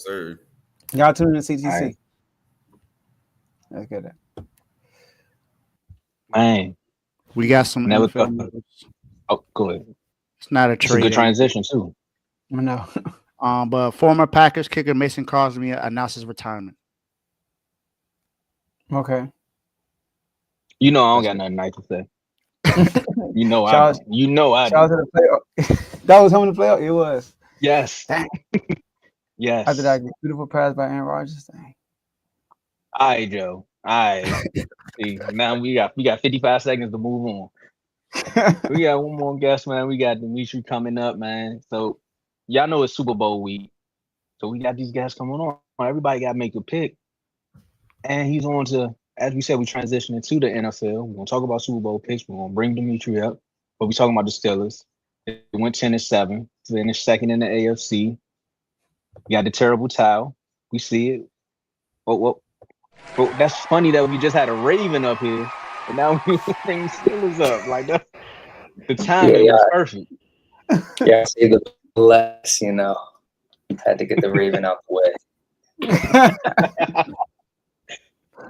sir. Y'all tune in to All right, CTC. Let's get it. man. We got some Never NFL thought. news. Oh, go ahead. It's not a It's a good trade. transition too. I know. But former Packers kicker Mason Crosby announced his retirement. Okay. You know I don't That's got it. nothing nice to say. You know I Shout out, don't. You know I shout out do. to the playoff. That was him in the playoff. It was. Yes. Dang. After Yes. that beautiful pass by Aaron Rodgers. Dang. All right, Joe. All right. See, now we got 55 seconds to move on. We got one more guest, man. We got Dmitri coming up, man. So y'all know it's Super Bowl week. So we got these guys coming on. Everybody got to make a pick. And he's on to, as we said, we transitioning to the NFL. We're gonna talk about Super Bowl picks. We're gonna bring Dmitri up. But we talking about the Steelers. They went 10-7, finished second in the AFC. You got the terrible towel. We see it. But that's funny that we just had a Raven up here, and now we bring Steelers up. Like that, the Yeah, timing yeah, was perfect. yeah. Say the less, had to get the Raven out the way.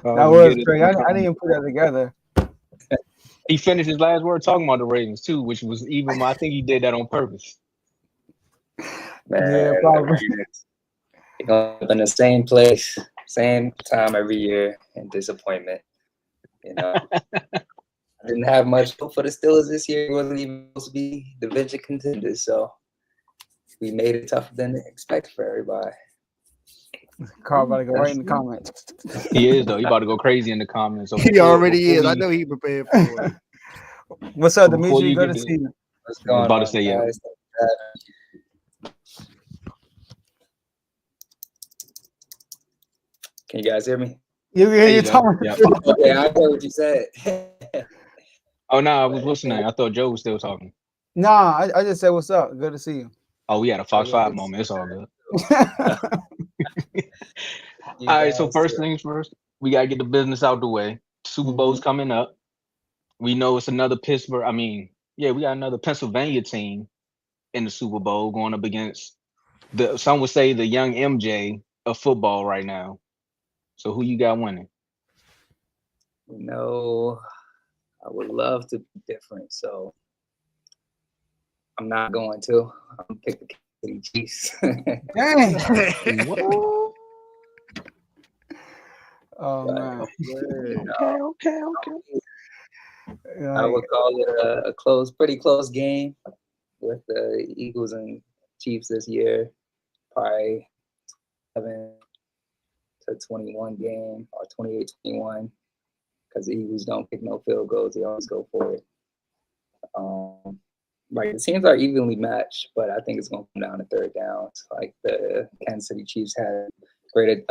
That Get was it. crazy. I didn't even put that together. He finished his last word talking about the Ravens too, which was even. I think he did that on purpose. Man, Yeah, the probably. Ravens, they're gonna end up in the same place, same time every year, and disappointment. I didn't have much hope for the Steelers this year. It wasn't even supposed to be division contenders, so we made it tougher than expected for everybody. Carl about to go right in the comments. He is though. He about to go crazy in the comments. So He before already is. I we- know he prepared for it. What's up, So before Dimitri? you Good get to to- see you. What's I was going about to on, say, yeah. guys? Can you guys hear me? You can hear There you you go. talking. Yep. Okay, I heard what you said. Oh no, I was listening. I thought Joe was still talking. Nah, I just said what's up. Good to see you. Oh, we had a Fox Oh, yeah, 5 good to moment. It's all good. You All right, so guys first too. things first, we gotta get the business out the way. Super Bowl's coming up. We know it's another Pittsburgh. I mean, yeah, we got another Pennsylvania team in the Super Bowl going up against some would say the young MJ of football right now. So who you got winning? I would love to be different, so I'm not going to. I'm gonna pick the Kansas City Chiefs. Dang. What? Oh But, man. Okay. I would call it a pretty close game with the Eagles and Chiefs this year. Probably 7-21 game or 28-21 because the Eagles don't kick no field goals. They always go for it. Like the teams are evenly matched, but I think it's going to come down to third downs. Like the Kansas City Chiefs had greater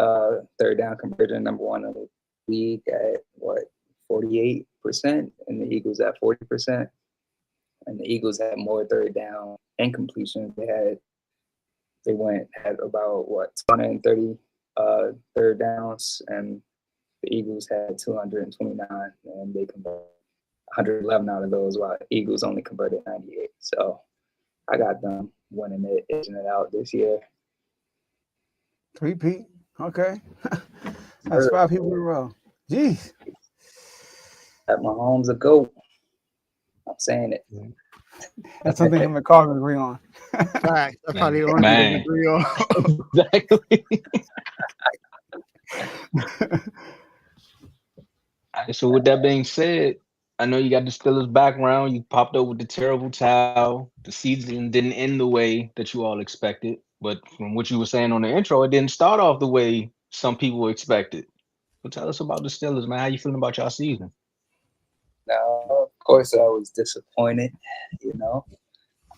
third down conversion, number one in the league at 48%, and the Eagles at 40%. And the Eagles had more third down and completions. They had about 230 third downs, and the Eagles had 229, and they converted 111 out of those, while the Eagles only converted 98. So I got them winning it, edging it out this year. Repeat. Okay. That's 5 people in a row. Jeez. At Mahomes a GOAT. I'm saying it. That's something him and Carl can agree on. Right. That's probably the only thing they Man. agree on. Exactly. All right, so with that being said, I know you got the Steelers background. You popped up with the terrible towel. The season didn't end the way that you all expected. But from what you were saying on the intro, it didn't start off the way some people expected. So tell us about the Steelers, man. How you feeling about y'all season? Now, of course, I was disappointed.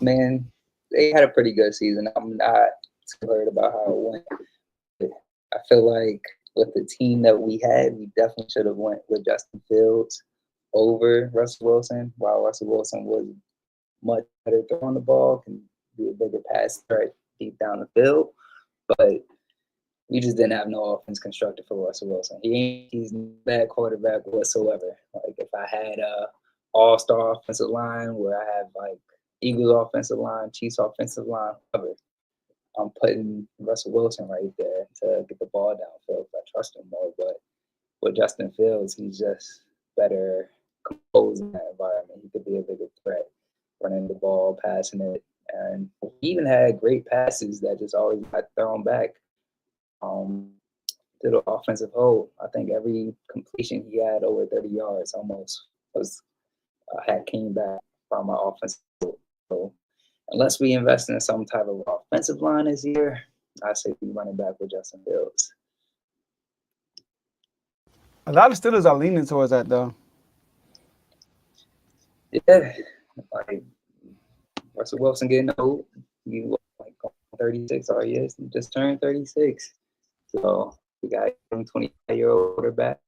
Man, they had a pretty good season. I'm not too worried about how it went. I feel like with the team that we had, we definitely should have went with Justin Fields over Russell Wilson. While Russell Wilson was much better throwing the ball, can be a bigger pass threat deep down the field, but we just didn't have no offense constructed for Russell Wilson. He's not a bad quarterback whatsoever. Like if I had a all-star offensive line where I have like Eagles offensive line, Chiefs offensive line, whatever, I'm putting Russell Wilson right there to get the ball downfield. I trust him more, but with Justin Fields, he's just better composed in that environment. He could be a bigger threat running the ball, passing it, and he even had great passes that just always got thrown back to the offensive hole. I think every completion he had over 30 yards almost was had came back from our offensive hole. So unless we invest in some type of offensive line this year, I say we running back with Justin Fields. A lot of Steelers are leaning towards that, though. Yeah, like Russell Wilson getting old. He was like 36 already is. He just turned 36. So we got a 25-year-old quarterback.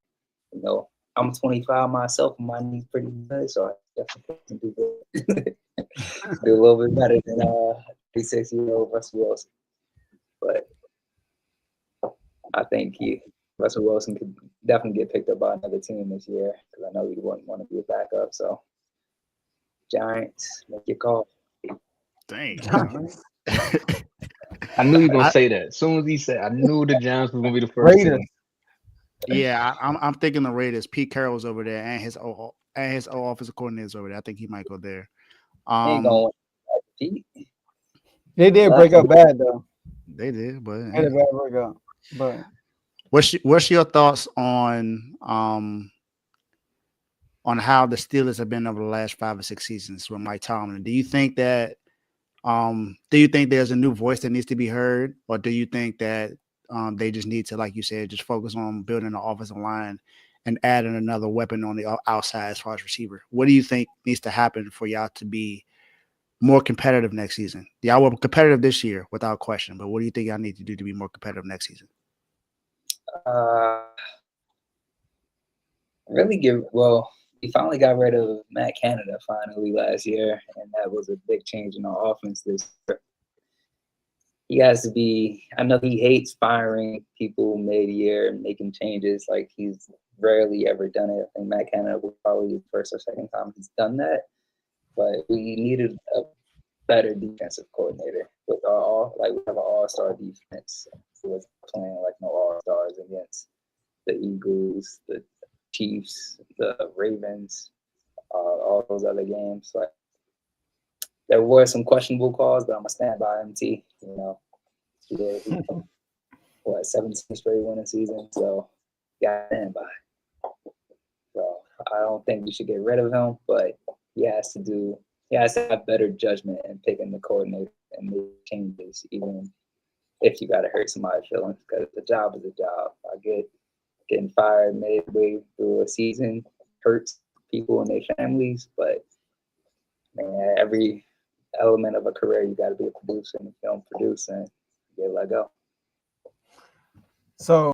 You know, I'm 25 myself. My knee's pretty good, so I definitely can do good. Do a little bit better than 36-year-old Russell Wilson. But I think Russell Wilson could definitely get picked up by another team this year because I know he wouldn't want to be a backup. So Giants, make your call. Dang. I knew he was gonna say that. As soon as he said, I knew the Giants was gonna be the first Raiders. team. Yeah, I'm thinking the Raiders. Pete Carroll's over there, and his offensive coordinator's over there. I think he might go there. Ain't going Pete. They did break up bad, though. They did, but They had a bad breakup. But what's your thoughts on how the Steelers have been over the last 5 or 6 seasons with Mike Tomlin? Do you think there's a new voice that needs to be heard, or do you think that they just need to, like you said, just focus on building the offensive line and adding another weapon on the outside as far as receiver? What do you think needs to happen for y'all to be more competitive next season? Y'all were competitive this year without question, but what do you think y'all need to do to be more competitive next season? We finally got rid of Matt Canada last year, and that was a big change in our offense this year. He has to be, I know he hates firing people mid-year and making changes. Like, he's rarely ever done it. I think Matt Canada was probably the first or second time he's done that. But we needed a better defensive coordinator with we have an all-star defense. He was playing like no all-stars against the Eagles, the Chiefs, the Ravens, all those other games. Like, there were some questionable calls, but I'm gonna stand by MT. You know, he 17 straight winning season, so got to stand by. So I don't think we should get rid of him, but he has to have better judgment in picking the coordinator and make changes, even if you got to hurt somebody's feelings, because the job is a job. I get getting fired midway through a season hurts people and their families, but man, every element of a career, you got to be a producer, and if you don't produce, and you get let go. so